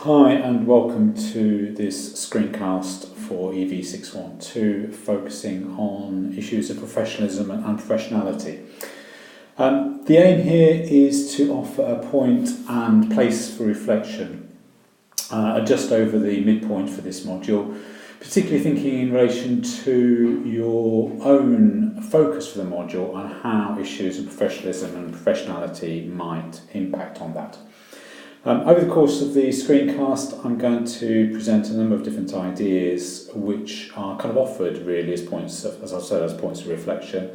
Hi and welcome to this screencast for EV612 focusing on issues of professionalism and professionality. The aim here is to offer a point and place for reflection just over the midpoint for this module, particularly thinking in relation to your own focus for the module and how issues of professionalism and professionality might impact on that. Over the course of the screencast, I'm going to present a number of different ideas which are kind of offered really as points of, as I said, as points of reflection,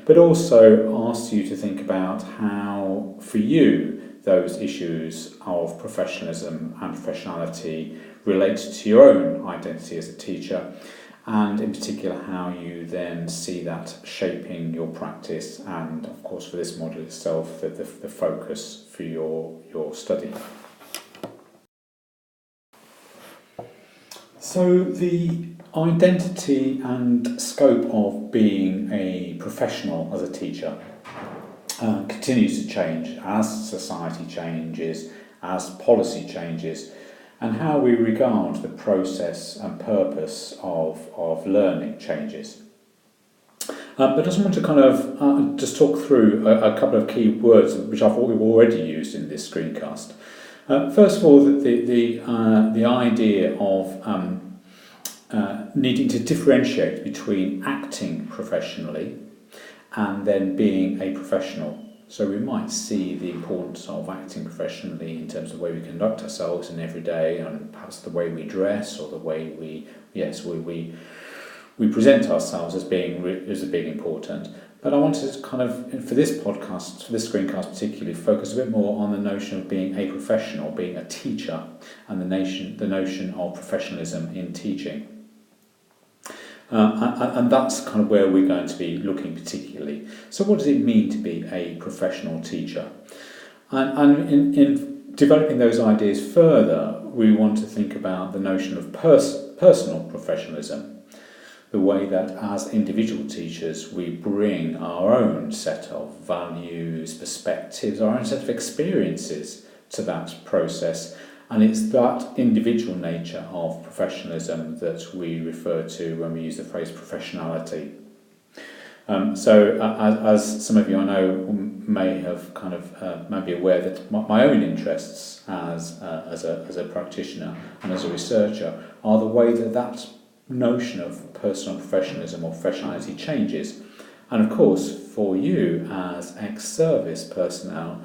but also ask you to think about how, for you, those issues of professionalism and professionality relate to your own identity as a teacher, and in particular how you then see that shaping your practice and, of course, for this module itself, the focus for your study. So the identity and scope of being a professional as a teacher continues to change as society changes, as policy changes, and how we regard the process and purpose of learning changes. But I just want to kind of just talk through a couple of key words which I thought we've already used in this screencast. First of all, the idea of needing to differentiate between acting professionally and then being a professional. So we might see the importance of acting professionally in terms of the way we conduct ourselves in every day, and perhaps the way we dress or the way we present ourselves as being important. But I wanted to kind of, for this podcast, for this screencast particularly, focus a bit more on the notion of being a professional, being a teacher, and the notion of professionalism in teaching. And that's kind of where we're going to be looking particularly. So what does it mean to be a professional teacher? And in developing those ideas further, we want to think about the notion of personal professionalism. The way that as individual teachers we bring our own set of values, perspectives, our own set of experiences to that process, and it's that individual nature of professionalism that we refer to when we use the phrase professionality. So as some of you I know may have kind of may be aware that my own interests as a practitioner and as a researcher are the way that notion of personal professionalism or professionality changes. And of course, for you as ex-service personnel,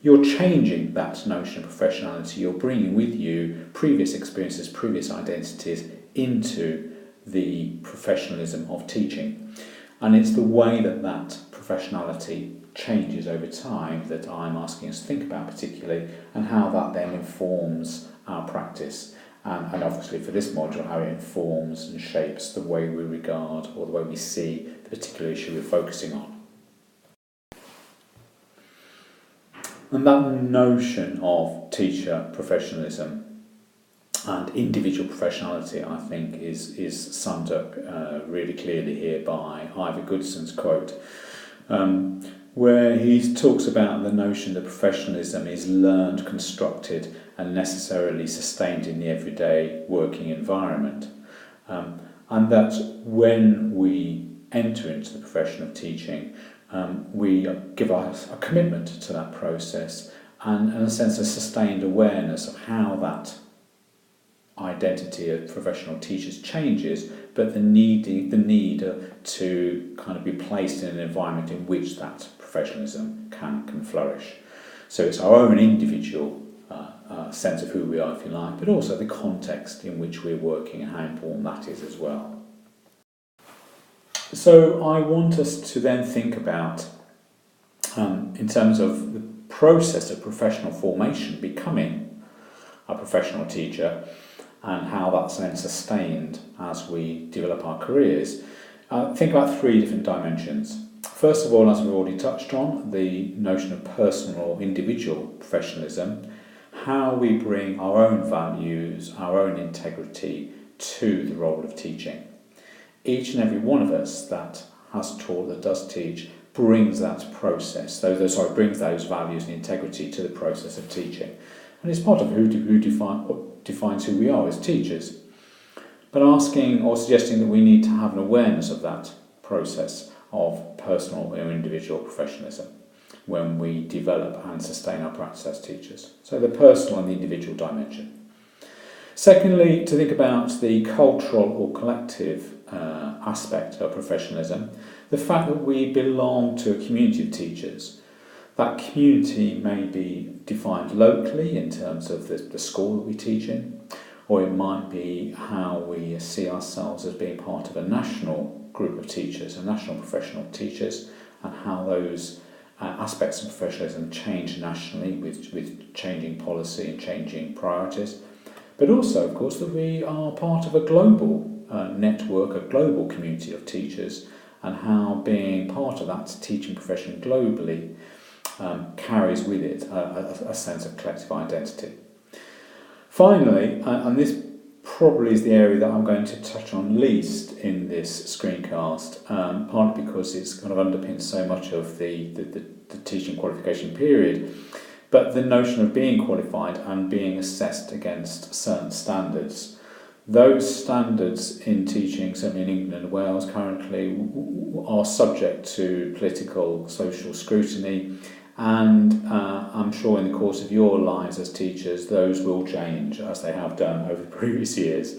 you're changing that notion of professionality. You're bringing with you previous experiences, previous identities into the professionalism of teaching. And it's the way that professionality changes over time that I'm asking us to think about particularly, and how that then informs our practice. And obviously for this module, how it informs and shapes the way we regard or the way we see the particular issue we're focusing on. And that notion of teacher professionalism and individual professionality, I think, is summed up really clearly here by Ivor Goodson's quote, where he talks about the notion that professionalism is learned, constructed, and necessarily sustained in the everyday working environment. And that when we enter into the profession of teaching, we give a commitment to that process and, in a sense, a sustained awareness of how that identity of professional teachers changes, but the need to kind of be placed in an environment in which that professionalism can flourish. So it's our own individual sense of who we are, if you like, but also the context in which we're working and how important that is as well. So I want us to then think about, in terms of the process of professional formation, becoming a professional teacher, and how that's then sustained as we develop our careers. Think about three different dimensions. First of all, as we've already touched on, the notion of personal or individual professionalism, how we bring our own values, our own integrity to the role of teaching. Each and every one of us that has taught, that does teach, brings that process, brings those values and integrity to the process of teaching. And it's part of who defines who we are as teachers. But asking or suggesting that we need to have an awareness of that process of personal or individual professionalism when we develop and sustain our practice as teachers. So the personal and the individual dimension. Secondly, to think about the cultural or collective aspect of professionalism, the fact that we belong to a community of teachers. That community may be defined locally in terms of the school that we teach in, or it might be how we see ourselves as being part of a national group of teachers, a national professional teachers, and how those aspects of professionalism change nationally with changing policy and changing priorities. But also, of course, that we are part of a global network, a global community of teachers, and how being part of that teaching profession globally carries with it a sense of collective identity. Finally, and this probably is the area that I'm going to touch on least in this screencast, partly because it's kind of underpins so much of the teaching qualification period, but the notion of being qualified and being assessed against certain standards. Those standards in teaching, certainly in England and Wales currently, are subject to political, social scrutiny, and I'm sure in the course of your lives as teachers, those will change as they have done over the previous years.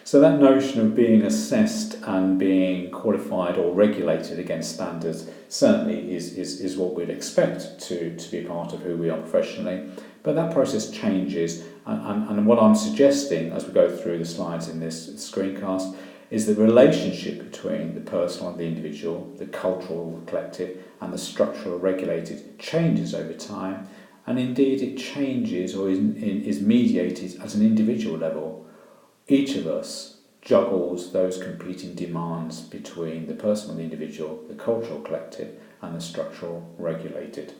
So that notion of being assessed and being qualified or regulated against standards certainly is what we'd expect to be part of who we are professionally. But that process changes, and what I'm suggesting as we go through the slides in this screencast is the relationship between the personal and the individual, the cultural, the collective, and the structural regulated changes over time, and indeed it changes or is mediated at an individual level. Each of us juggles those competing demands between the personal and the individual, the cultural collective, and the structural regulated.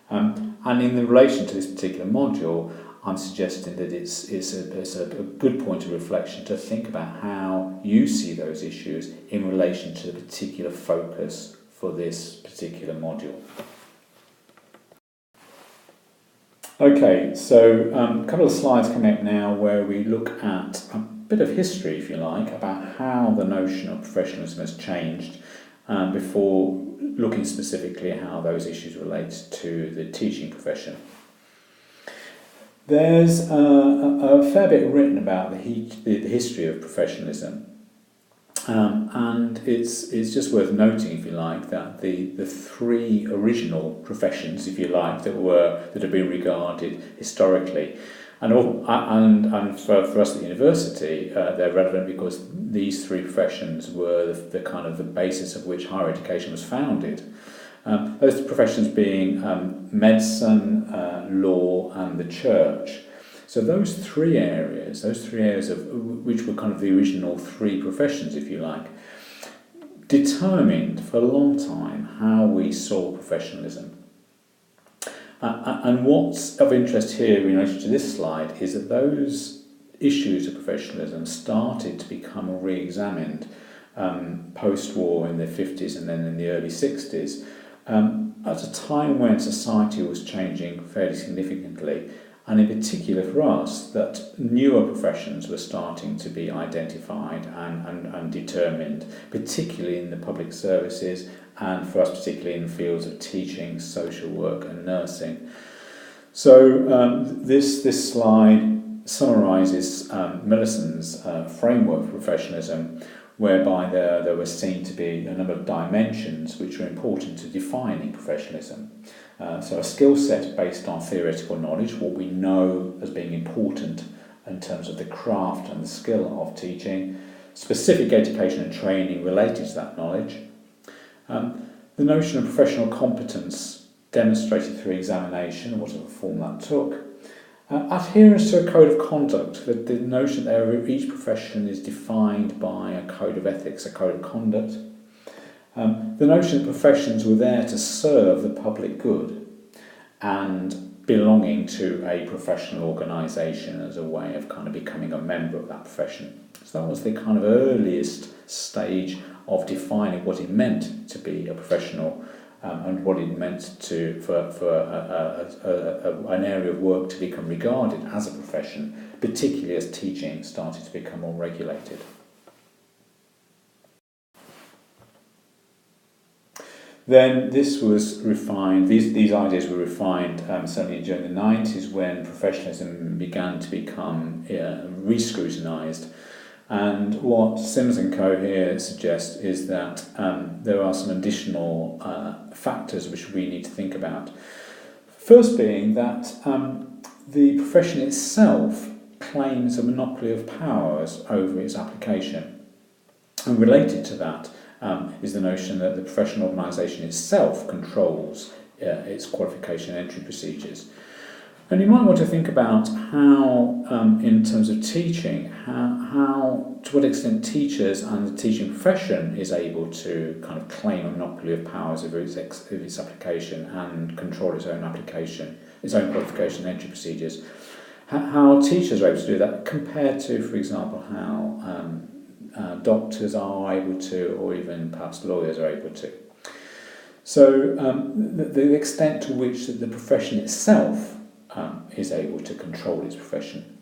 And in the relation to this particular module, I'm suggesting that it's a good point of reflection to think about how you see those issues in relation to the particular focus for this particular module. Okay, so a couple of slides coming up now where we look at a bit of history, if you like, about how the notion of professionalism has changed before looking specifically at how those issues relate to the teaching profession. There's a fair bit written about the history of professionalism, and it's just worth noting, if you like, that the three original professions, if you like, that have been regarded historically, and for us at the university, they're relevant because these three professions were the kind of the basis of which higher education was founded. Those professions being medicine, law, and the church. So those three areas of which were kind of the original three professions, if you like, determined for a long time how we saw professionalism. And what's of interest here in relation to this slide is that those issues of professionalism started to become re-examined post-war in the 50s and then in the early 60s, at a time when society was changing fairly significantly, and in particular for us, that newer professions were starting to be identified and determined, particularly in the public services, and for us particularly in the fields of teaching, social work and nursing. So this slide summarises Millison's framework for professionalism, whereby there were seen to be a number of dimensions which were important to defining professionalism. So a skill set based on theoretical knowledge, what we know as being important in terms of the craft and the skill of teaching, specific education and training related to that knowledge, the notion of professional competence demonstrated through examination, whatever form that took, adherence to a code of conduct, the notion that each profession is defined by a code of ethics, a code of conduct. The notion that professions were there to serve the public good and belonging to a professional organisation as a way of kind of becoming a member of that profession. So that was the kind of earliest stage of defining what it meant to be a professional and what it meant for an area of work to become regarded as a profession, particularly as teaching started to become more regulated. Then this was refined, these ideas were refined certainly during the 90s when professionalism began to become re-scrutinised. And what Sims and Co here suggest is that there are some additional factors which we need to think about. First being that the profession itself claims a monopoly of powers over its application. And related to that is the notion that the professional organisation itself controls its qualification entry procedures. And you might want to think about how, in terms of teaching, how to what extent teachers and the teaching profession is able to kind of claim a monopoly of powers over its application and control its own application, its own qualification entry procedures. How teachers are able to do that compared to, for example, how doctors are able to, or even perhaps lawyers are able to. So the extent to which the profession itself is able to control its profession.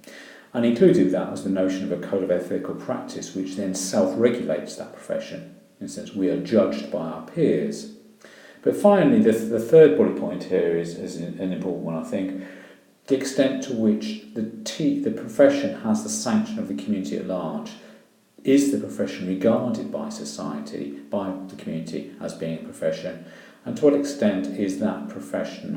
And included that was the notion of a code of ethical practice which then self-regulates that profession. In a sense, we are judged by our peers. But finally, the third bullet point here is an important one, I think. The extent to which the profession has the sanction of the community at large. Is the profession regarded by society, by the community, as being a profession? And to what extent is that profession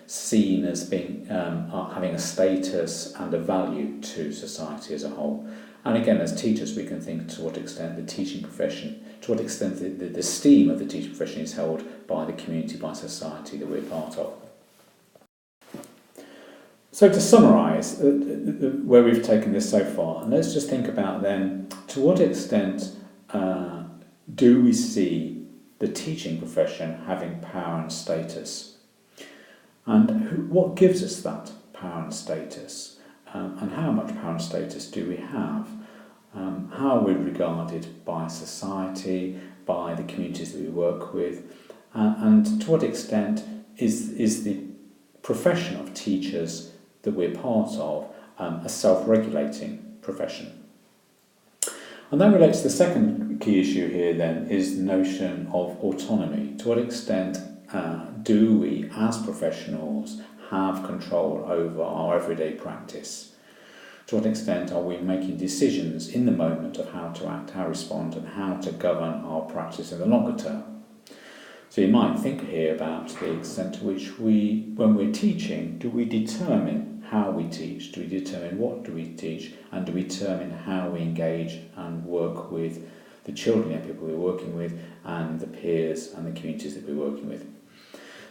seen as being having a status and a value to society as a whole? And again, as teachers, we can think to what extent the teaching profession, to what extent the esteem of the teaching profession is held by the community, by society that we're part of. So to summarise where we've taken this so far, and let's just think about then, to what extent do we see the teaching profession having power and status? And what gives us that power and status? And how much power and status do we have? How are we regarded by society, by the communities that we work with? And to what extent is the profession of teachers that we're part of a self-regulating profession? And that relates to the second key issue here then, is the notion of autonomy. To what extent do we as professionals have control over our everyday practice? To what extent are we making decisions in the moment of how to act, how to respond, and how to govern our practice in the longer term? So you might think here about the extent to which when we're teaching, do we determine how we teach? Do we determine what do we teach? And do we determine how we engage and work with the children and people we're working with, and the peers and the communities that we're working with?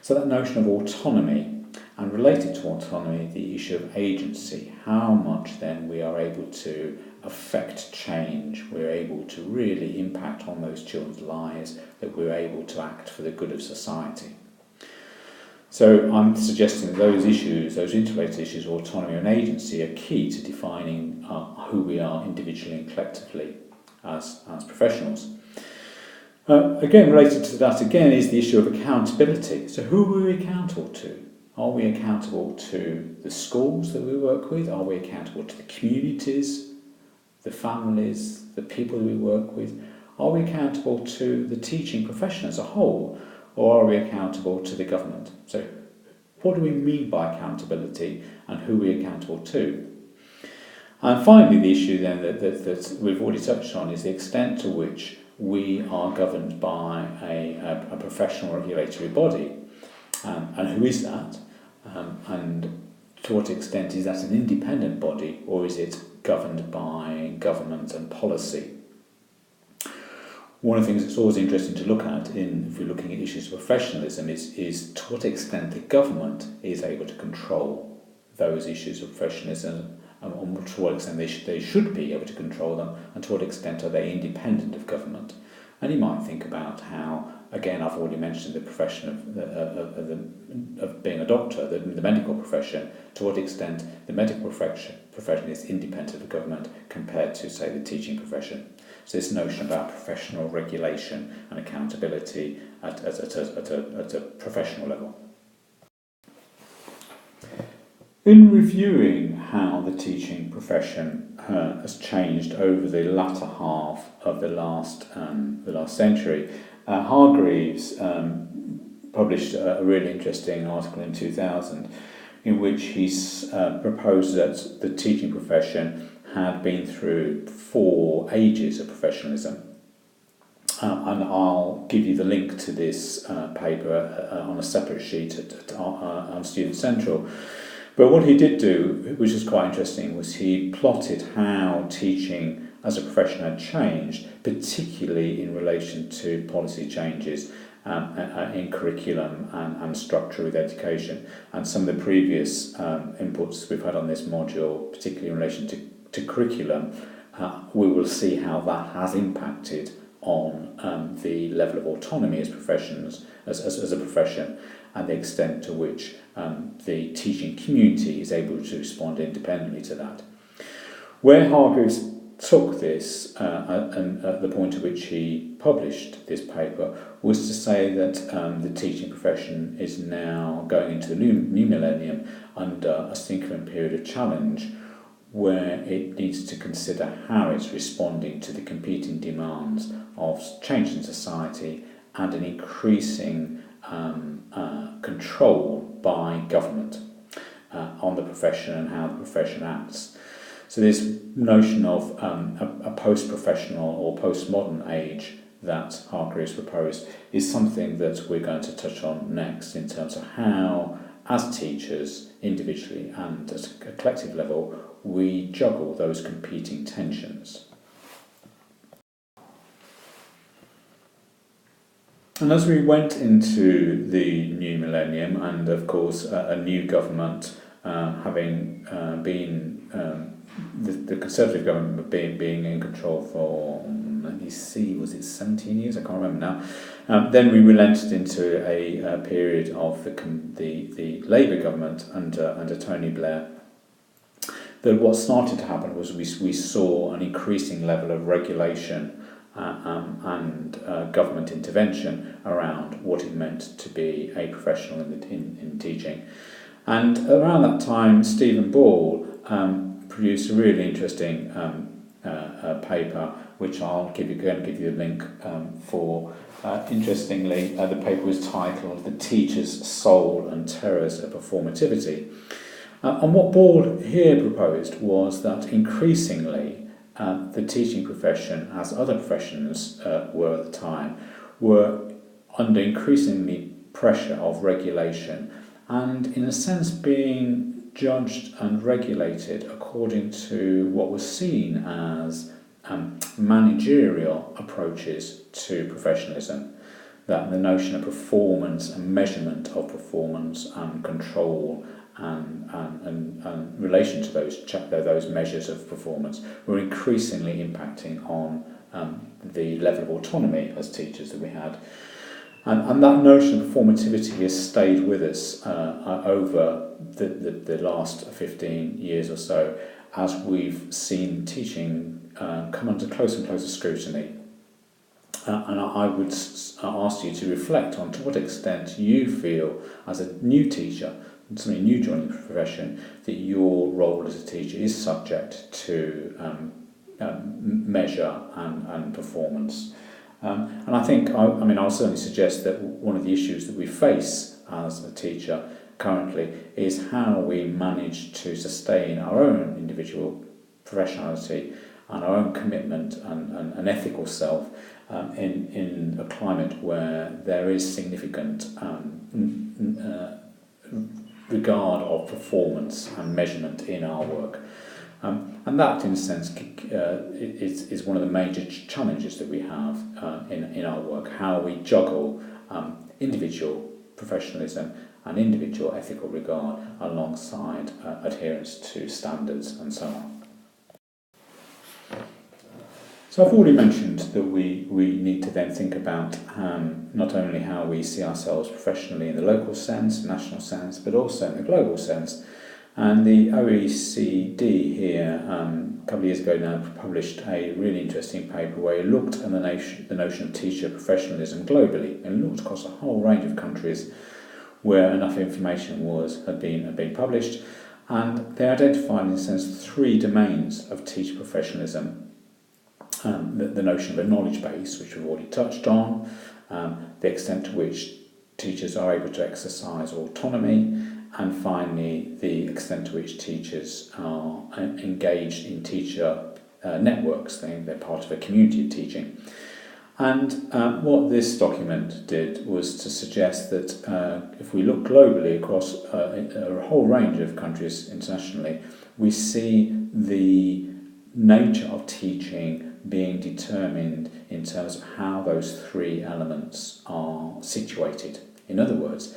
So that notion of autonomy, and related to autonomy, the issue of agency, how much then we are able to affect change, we're able to really impact on those children's lives, that we're able to act for the good of society. So I'm suggesting that those issues, those interrelated issues of autonomy and agency, are key to defining who we are individually and collectively as professionals. Again, related to that again is the issue of accountability. So who are we accountable to? Are we accountable to the schools that we work with? Are we accountable to the communities, the families, the people that we work with? Are we accountable to the teaching profession as a whole? Or are we accountable to the government? So what do we mean by accountability, and who are we accountable to? And finally, the issue then that we've already touched on is the extent to which we are governed by a professional regulatory body. And who is that? And to what extent is that an independent body, or is it governed by government and policy? One of the things that's always interesting to look at if we're looking at issues of professionalism is to what extent the government is able to control those issues of professionalism, and to what extent they should be able to control them, and to what extent are they independent of government. And you might think about how again, I've already mentioned the profession of being a doctor, the medical profession, to what extent the medical profession is independent of government compared to, say, the teaching profession. So this notion about professional regulation and accountability at a professional level. In reviewing how the teaching profession has changed over the latter half of the last century, Hargreaves published a really interesting article in 2000 in which he proposed that the teaching profession had been through 4 ages of professionalism. And I'll give you the link to this paper on a separate sheet on Student Central. But what he did do, which is quite interesting, was he plotted how teaching as a profession had changed, particularly in relation to policy changes in curriculum and structure with education. And some of the previous inputs we've had on this module, particularly in relation to curriculum, we will see how that has impacted on the level of autonomy as professions, as a profession, and the extent to which the teaching community is able to respond independently to that. Where Hargreaves took this, and at the point at which he published this paper, was to say that the teaching profession is now going into the new millennium under a singular period of challenge, where it needs to consider how it's responding to the competing demands of change in society and an increasing control by government on the profession and how the profession acts. So this notion of a post-professional or postmodern age that Hargreaves proposed is something that we're going to touch on next in terms of how, as teachers, individually and at a collective level, we juggle those competing tensions. And as we went into the new millennium, and of course a new government having been the Conservative government being in control for, let me see, was it 17 years? I can't remember now. Then we relented into a period of the Labour government under Tony Blair. That what started to happen was we saw an increasing level of regulation and government intervention around what it meant to be a professional in teaching. And around that time, Stephen Ball produced a really interesting paper, which I'll give you a link for. Interestingly, the paper was titled "The Teacher's Soul and Terrors of Performativity." And what Ball here proposed was that increasingly the teaching profession, as other professions were at the time, were under increasingly pressure of regulation and, in a sense, being judged and regulated according to what was seen as managerial approaches to professionalism. That the notion of performance and measurement of performance and control and relation to those measures of performance were increasingly impacting on the level of autonomy as teachers that we had. And that notion of performativity has stayed with us over the last 15 years or so, as we've seen teaching come under closer and closer scrutiny. And I would ask you to reflect on to what extent you feel, as a new teacher, somebody new joining the profession, that your role as a teacher is subject to measure and performance. And I think, I'll certainly suggest that one of the issues that we face as a teacher currently is how we manage to sustain our own individual professionality and our own commitment and ethical self in a climate where there is significant regard of performance and measurement in our work. And that, in a sense, is one of the major challenges that we have in our work, how we juggle individual professionalism and individual ethical regard alongside adherence to standards and so on. So I've already mentioned that we need to then think about not only how we see ourselves professionally in the local sense, national sense, but also in the global sense. And the OECD here, a couple of years ago now, published a really interesting paper where it looked at the notion of teacher professionalism globally, and looked across a whole range of countries where enough information had been published, and they identified, in a sense, 3 domains of teacher professionalism. The notion of a knowledge base, which we've already touched on, the extent to which teachers are able to exercise autonomy, and finally the extent to which teachers are engaged in teacher networks. They're part of a community of teaching. And what this document did was to suggest that if we look globally across a whole range of countries internationally, we see the nature of teaching being determined in terms of how those 3 elements are situated. In other words,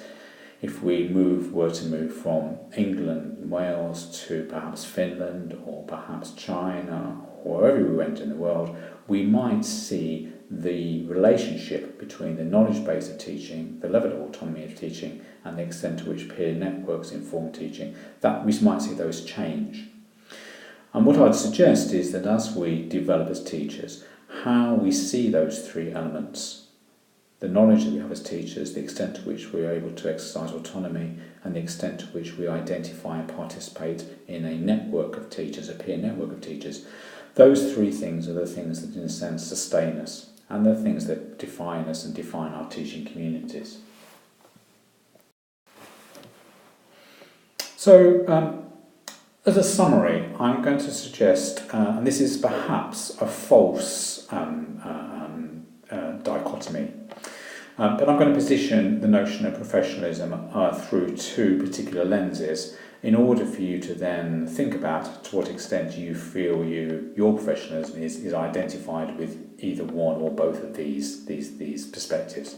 if we were to move from England and Wales to perhaps Finland or perhaps China or wherever we went in the world, we might see the relationship between the knowledge base of teaching, the level of autonomy of teaching, and the extent to which peer networks inform teaching, that we might see those change. And what I'd suggest is that as we develop as teachers, how we see those 3 elements, the knowledge that we have as teachers, the extent to which we are able to exercise autonomy, and the extent to which we identify and participate in a network of teachers, a peer network of teachers, those 3 things are the things that, in a sense, sustain us, and the things that define us and define our teaching communities. So, as a summary, I'm going to suggest, and this is perhaps a false dichotomy, but I'm going to position the notion of professionalism through 2 particular lenses in order for you to then think about to what extent you feel your professionalism is identified with either one or both of these perspectives.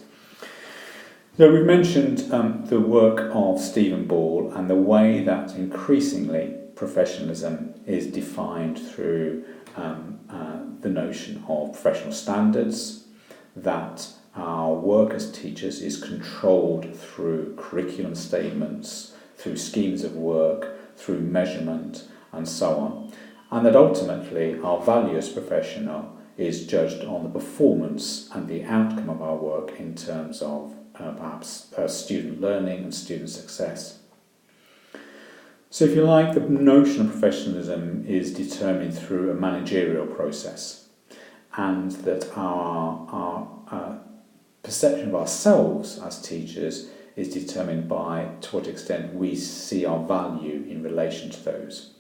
So we've mentioned the work of Stephen Ball and the way that increasingly professionalism is defined through the notion of professional standards, that our work as teachers is controlled through curriculum statements, through schemes of work, through measurement, and so on, and that ultimately our value as professional is judged on the performance and the outcome of our work in terms of perhaps student learning and student success. So if you like, the notion of professionalism is determined through a managerial process, and that our perception of ourselves as teachers is determined by to what extent we see our value in relation to those.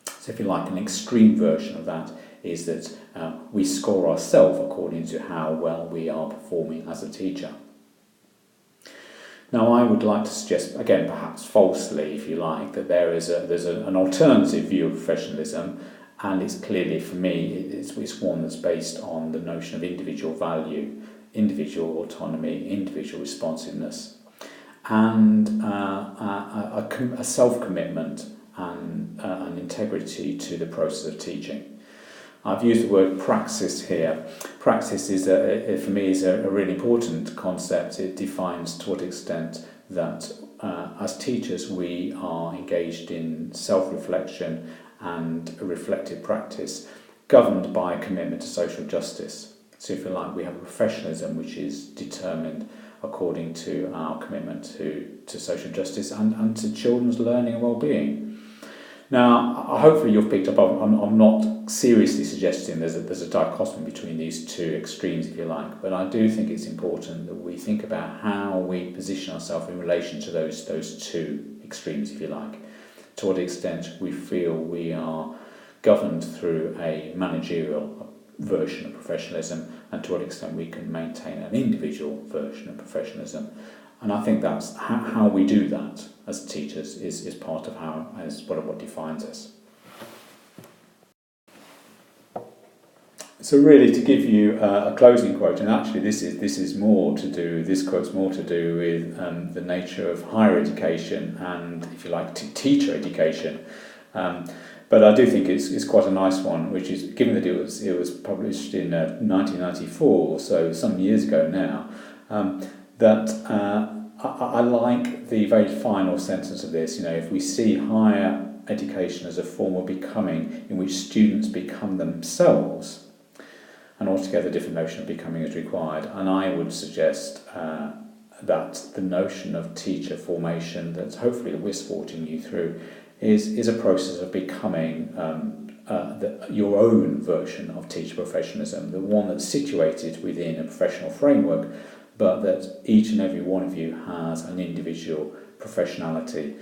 So if you like, an extreme version of that is that we score ourselves according to how well we are performing as a teacher. Now, I would like to suggest, again, perhaps falsely, if you like, that there's an alternative view of professionalism, and it's clearly, for me, it's one that's based on the notion of individual value, individual autonomy, individual responsiveness, and a self-commitment and an integrity to the process of teaching. I've used the word praxis here. Praxis for me is a really important concept. It defines to what extent that as teachers we are engaged in self-reflection and a reflective practice governed by a commitment to social justice. So if you like, we have a professionalism which is determined according to our commitment to social justice and to children's learning and well-being. Now, hopefully you've picked up, I'm not seriously suggesting there's a dichotomy between these 2 extremes, if you like, but I do think it's important that we think about how we position ourselves in relation to those 2 extremes, if you like, to what extent we feel we are governed through a managerial version of professionalism, and to what extent we can maintain an individual version of professionalism. And I think that's how we do that as teachers is part of what defines us. So really, to give you a closing quote, and actually this quote's more to do with the nature of higher education and, if you like, teacher education. But I do think it's quite a nice one, which is, given that it was published in 1994, so some years ago now, that I like the very final sentence of this. If we see higher education as a form of becoming in which students become themselves, an altogether different notion of becoming is required. And I would suggest that the notion of teacher formation that hopefully we're supporting you through is a process of becoming your own version of teacher professionalism, the one that's situated within a professional framework, but that each and every one of you has an individual professionality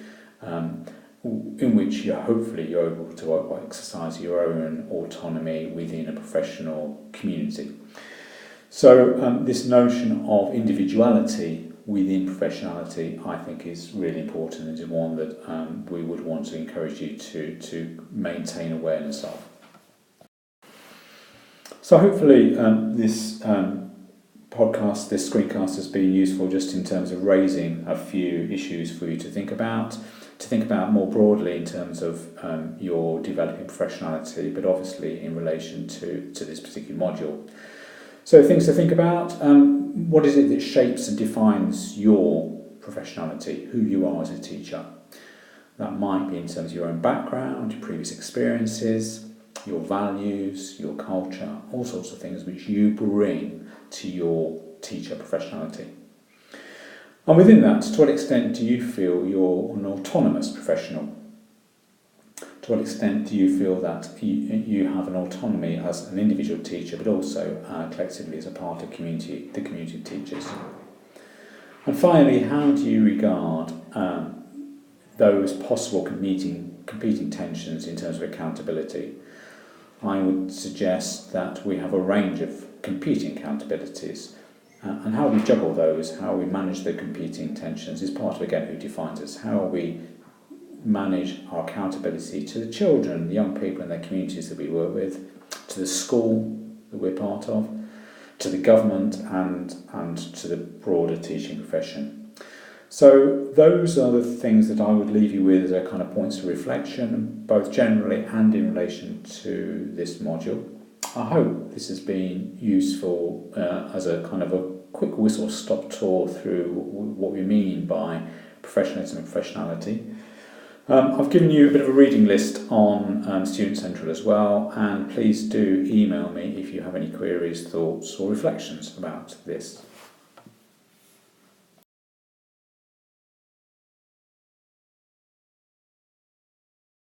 in which you're able to exercise your own autonomy within a professional community. So this notion of individuality within professionality, I think, is really important and is one that we would want to encourage you to maintain awareness of. So hopefully this podcast, this screencast, has been useful just in terms of raising a few issues for you to think about more broadly in terms of your developing professionality, but obviously in relation to this particular module. So things to think about, what is it that shapes and defines your professionality, who you are as a teacher? That might be in terms of your own background, your previous experiences, your values, your culture, all sorts of things which you bring to your teacher professionality. And within that, to what extent do you feel you're an autonomous professional? To what extent do you feel that you have an autonomy as an individual teacher, but also collectively as a part of the community of teachers? And finally, how do you regard those possible competing tensions in terms of accountability? I would suggest that we have a range of competing accountabilities, and how we juggle those, how we manage the competing tensions is part of, again, who defines us. How we manage our accountability to the children, the young people in their communities that we work with, to the school that we're part of, to the government and to the broader teaching profession. So those are the things that I would leave you with as a kind of points of reflection, both generally and in relation to this module. I hope this has been useful as a kind of a quick whistle-stop tour through what we mean by professionalism and professionality. I've given you a bit of a reading list on Student Central as well, and please do email me if you have any queries, thoughts or reflections about this.